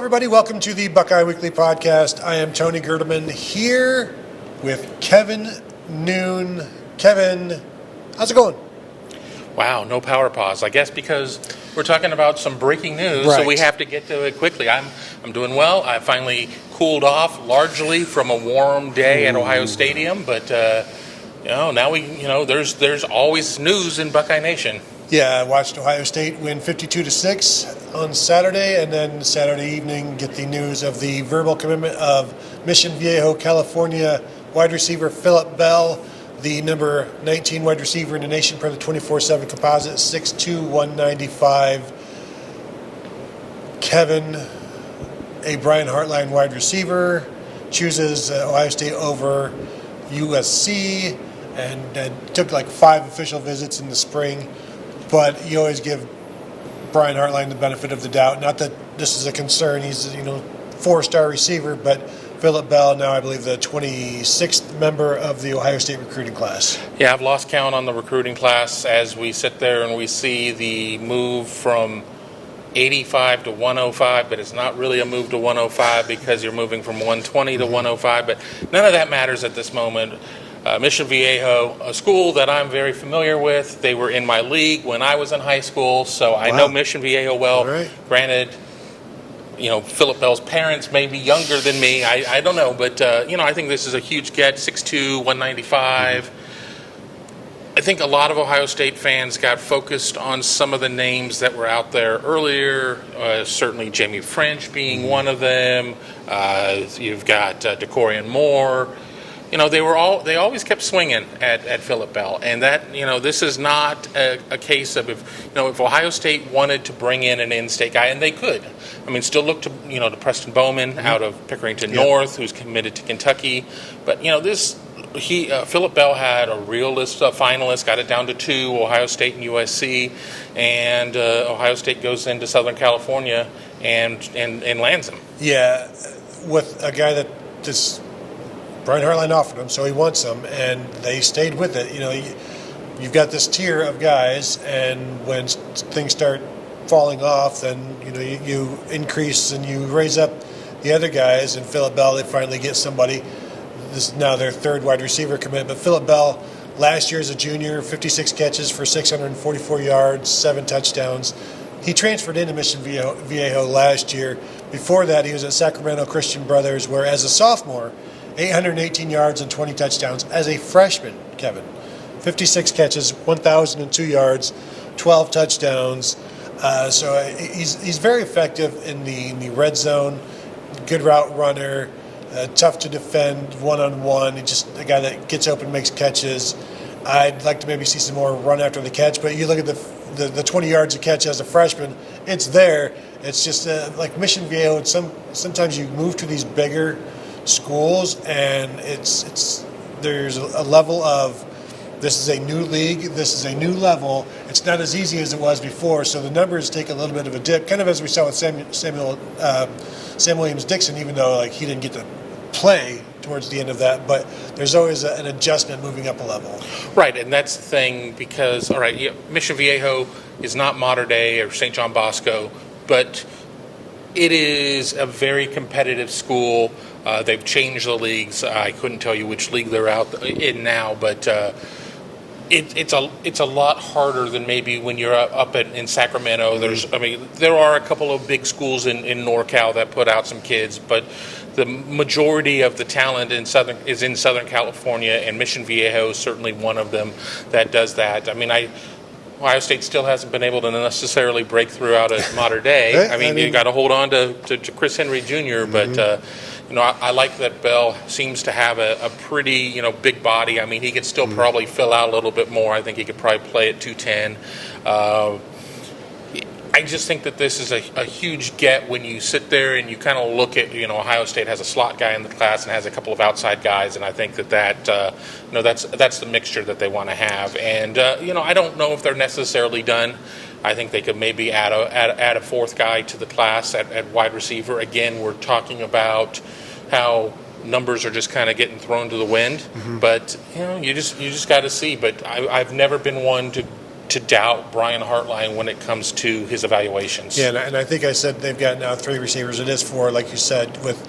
everybody. Welcome to the Buckeye Weekly Podcast. I am Tony Gerdeman here with Kevin Noon. Kevin, how's it going? Wow, no power pause. I guess because we're talking about some breaking news, right. So we have to get to it quickly. I'm doing well. I finally cooled off largely from a warm day at Ohio Stadium, but now there's always news in Buckeye Nation. Yeah, I watched Ohio State win 52-6 on Saturday, and then Saturday evening get the news of the verbal commitment of Mission Viejo, California wide receiver Phillip Bell, the number 19 wide receiver in the nation per the 24/7 composite, 6'2", 195. Kevin, a Brian Hartline wide receiver, chooses Ohio State over USC, and took like 5 official visits in the spring. But you always give Brian Hartline the benefit of the doubt. Not that this is a concern. He's a 4-star receiver, but Phillip Bell, now I believe the 26th member of the Ohio State recruiting class. Yeah, I've lost count on the recruiting class as we sit there and we see the move from 85 to 105, but it's not really a move to 105 because you're moving from 120 to 105. But none of that matters at this moment. Mission Viejo, a school that I'm very familiar with. They were in my league when I was in high school, so I know Mission Viejo well. Right. Granted, Phillip Bell's parents may be younger than me. I don't know, but I think this is a huge get. 6'2", 195. I think a lot of Ohio State fans got focused on some of the names that were out there earlier. Certainly, Jamie French being one of them. You've got DeCorian Moore. They always kept swinging at Phillip Bell, and that this is not a case of if Ohio State wanted to bring in an in-state guy, and they could. I mean, still look to to Preston Bowman out of Pickerington North, who's committed to Kentucky, but Phillip Bell had a real list of finalists, got it down to 2, Ohio State and USC, and Ohio State goes into Southern California and lands him. Yeah, with a guy that just Brian Hartline offered him, so he wants him, and they stayed with it. You've got this tier of guys, and when things start falling off, then you increase and you raise up the other guys. And Phillip Bell, they finally get somebody. This is now their 3rd wide receiver commit. But Phillip Bell, last year as a junior, 56 catches for 644 yards, 7 touchdowns. He transferred into Mission Viejo last year. Before that, he was at Sacramento Christian Brothers, where as a sophomore, 818 yards and 20 touchdowns. As a freshman, Kevin, 56 catches, 1,002 yards, 12 touchdowns. So he's very effective in the red zone, good route runner, tough to defend one-on-one. He's just a guy that gets open, makes catches. I'd like to maybe see some more run after the catch, but you look at the 20 yards a catch as a freshman, it's there. It's just like Mission Viejo, and sometimes you move to these bigger schools, and there's a level of this is a new league, this is a new level. It's not as easy as it was before, so the numbers take a little bit of a dip, kind of as we saw with Sam Williams-Dixon, even though he didn't get to play towards the end of that, but there's always an adjustment moving up a level. Right, and that's the thing because, Mission Viejo is not Mater Dei or St. John Bosco, but it is a very competitive school. They've changed the leagues. I couldn't tell you which league they're out in now, but it's a lot harder than maybe when you're up in Sacramento. There are a couple of big schools in NorCal that put out some kids, but the majority of the talent is in Southern California, and Mission Viejo is certainly one of them that does that. Ohio State still hasn't been able to necessarily break through out of Mater Dei. You got to hold on to Chris Henry Jr., but I like that Bell seems to have a pretty big body. He could still probably fill out a little bit more. I think he could probably play at 210. I just think that this is a huge get when you sit there and you kind of look at, Ohio State has a slot guy in the class and has a couple of outside guys, and I think that's the mixture that they want to have. And I don't know if they're necessarily done. I think they could maybe add a 4th guy to the class at wide receiver. Again, we're talking about how numbers are just kind of getting thrown to the wind, but you just got to see. But I've never been one to to doubt Brian Hartline when it comes to his evaluations. Yeah, and I think I said they've got now 3 receivers. It is 4, like you said, with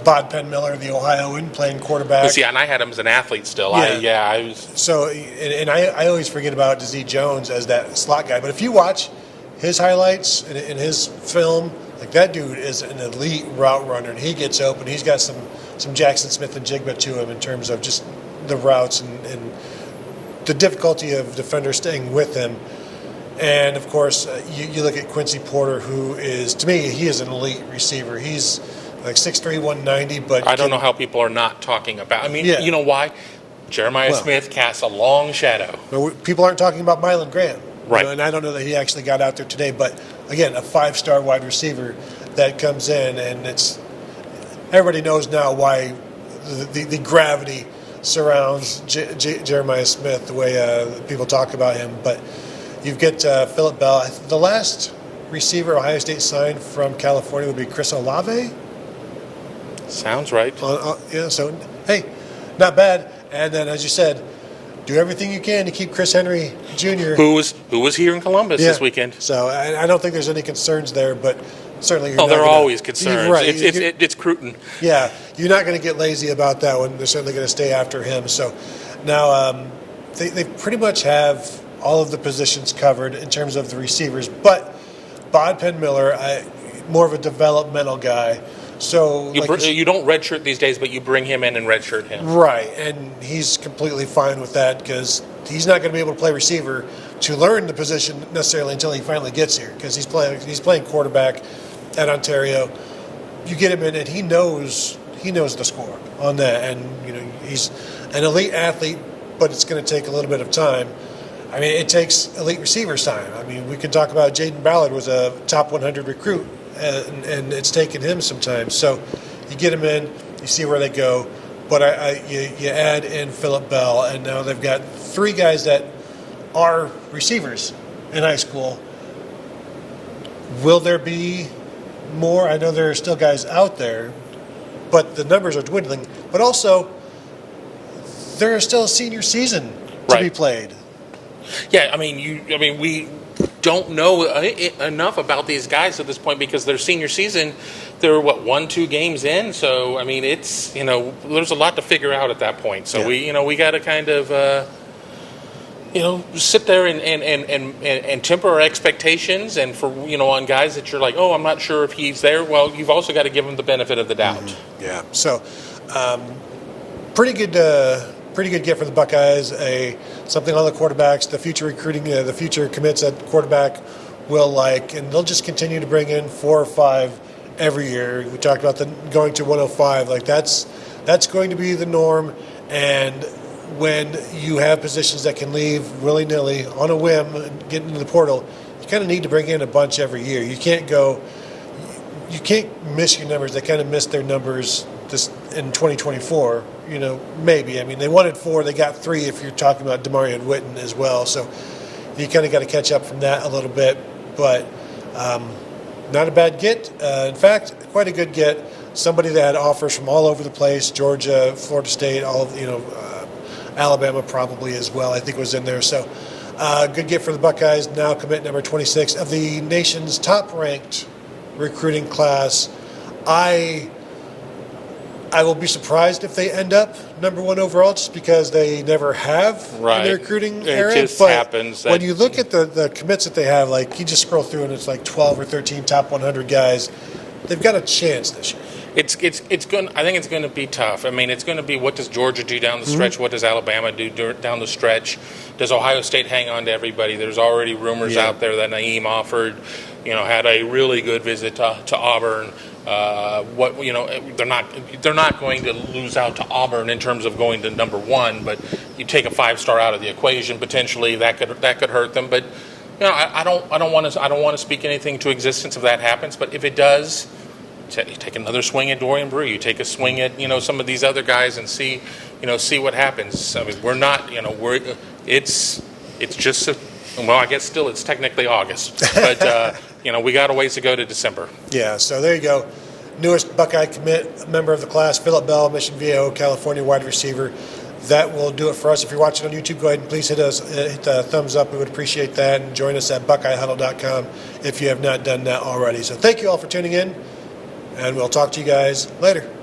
Bod Penn-Miller, the Ohioan, playing quarterback. See, and I had him as an athlete still. Yeah. I was. So, and I always forget about Dazee Jones as that slot guy. But if you watch his highlights in his film, like that dude is an elite route runner, and he gets open. He's got some Jackson Smith and Jigba to him in terms of just the routes and the difficulty of defenders staying with him. And, of course, you look at Quincy Porter, who is, to me, he is an elite receiver. He's like 6'3", 190, but... I don't know how people are not talking about... I mean, Yeah. You know why? Jeremiah Smith casts a long shadow. But people aren't talking about Mylan Graham. Right. And I don't know that he actually got out there today, but, again, a 5-star wide receiver that comes in, and it's... Everybody knows now why the gravity surrounds Jeremiah Smith, the way people talk about him. But you've got Phillip Bell. The last receiver Ohio State signed from California would be Chris Olave. Sounds right. Yeah, so, hey, not bad. And then, as you said, do everything you can to keep Chris Henry Jr. Who was here in Columbus this weekend. So I don't think there's any concerns there, but certainly there are always concerns. Right. It's Cruton. Yeah, you're not going to get lazy about that one. They're certainly going to stay after him. So now they pretty much have all of the positions covered in terms of the receivers, but Bod Penn-Miller, more of a developmental guy. So You don't redshirt these days, but you bring him in and redshirt him. Right, and he's completely fine with that because he's not going to be able to play receiver to learn the position necessarily until he finally gets here because he's playing quarterback at Ontario. You get him in, and he knows the score on that, and he's an elite athlete, but it's going to take a little bit of time. I mean, it takes elite receivers time. I mean, we can talk about Jaden Ballard was a top 100 recruit. And it's taken him some time. So you get him in, you see where they go. But you add in Phillip Bell, and now they've got 3 guys that are receivers in high school. Will there be more? I know there are still guys out there, but the numbers are dwindling. But also, there is still a senior season to be played. Yeah, I mean, we don't know enough about these guys at this point because their senior season, they're 1-2 games in. So I mean, it's there's a lot to figure out at that point. So we got to kind of sit there and temper our expectations. And for on guys that you're like, oh, I'm not sure if he's there. Well, you've also got to give him the benefit of the doubt. Mm-hmm. Yeah. So pretty good get for the Buckeyes. Something on the quarterbacks, the future recruiting, the future commits at quarterback will like, and they'll just continue to bring in 4 or 5 every year. We talked about going to 105. Like that's going to be the norm. And when you have positions that can leave willy-nilly on a whim and get into the portal, you kind of need to bring in a bunch every year. You can't miss your numbers. They kind of missed their numbers this in 2024. Maybe. I mean, they wanted 4, they got 3 if you're talking about Demarion Witten as well. So you kind of got to catch up from that a little bit. But not a bad get. In fact, quite a good get. Somebody that had offers from all over the place, Georgia, Florida State, Alabama probably as well, I think was in there. So good get for the Buckeyes. Now commit number 26 of the nation's top-ranked recruiting class. I will be surprised if they end up number 1 overall just because they never have in the recruiting era. It just but happens. When you look at the commits that they have, like you just scroll through and it's like 12 or 13 top 100 guys, they've got a chance this year. It's going. I think it's going to be tough. I mean, it's going to be what does Georgia do down the stretch? What does Alabama do down the stretch? Does Ohio State hang on to everybody? There's already rumors out there that Naeem offered, had a really good visit to Auburn. They're not going to lose out to Auburn in terms of going to number 1, but you take a 5-star out of the equation potentially that could hurt them. But I don't want to speak anything to existence if that happens. But if it does, you take another swing at Dorian Brew. You take a swing at some of these other guys and see what happens. I mean, it's just I guess still it's technically August, but we got a ways to go to December. Yeah, so there you go. Newest Buckeye commit, member of the class, Phillip Bell, Mission Viejo, California wide receiver. that will do it for us. If you're watching on YouTube, go ahead and please hit the thumbs up. We would appreciate that. And join us at BuckeyeHuddle.com if you have not done that already. So thank you all for tuning in, and we'll talk to you guys later.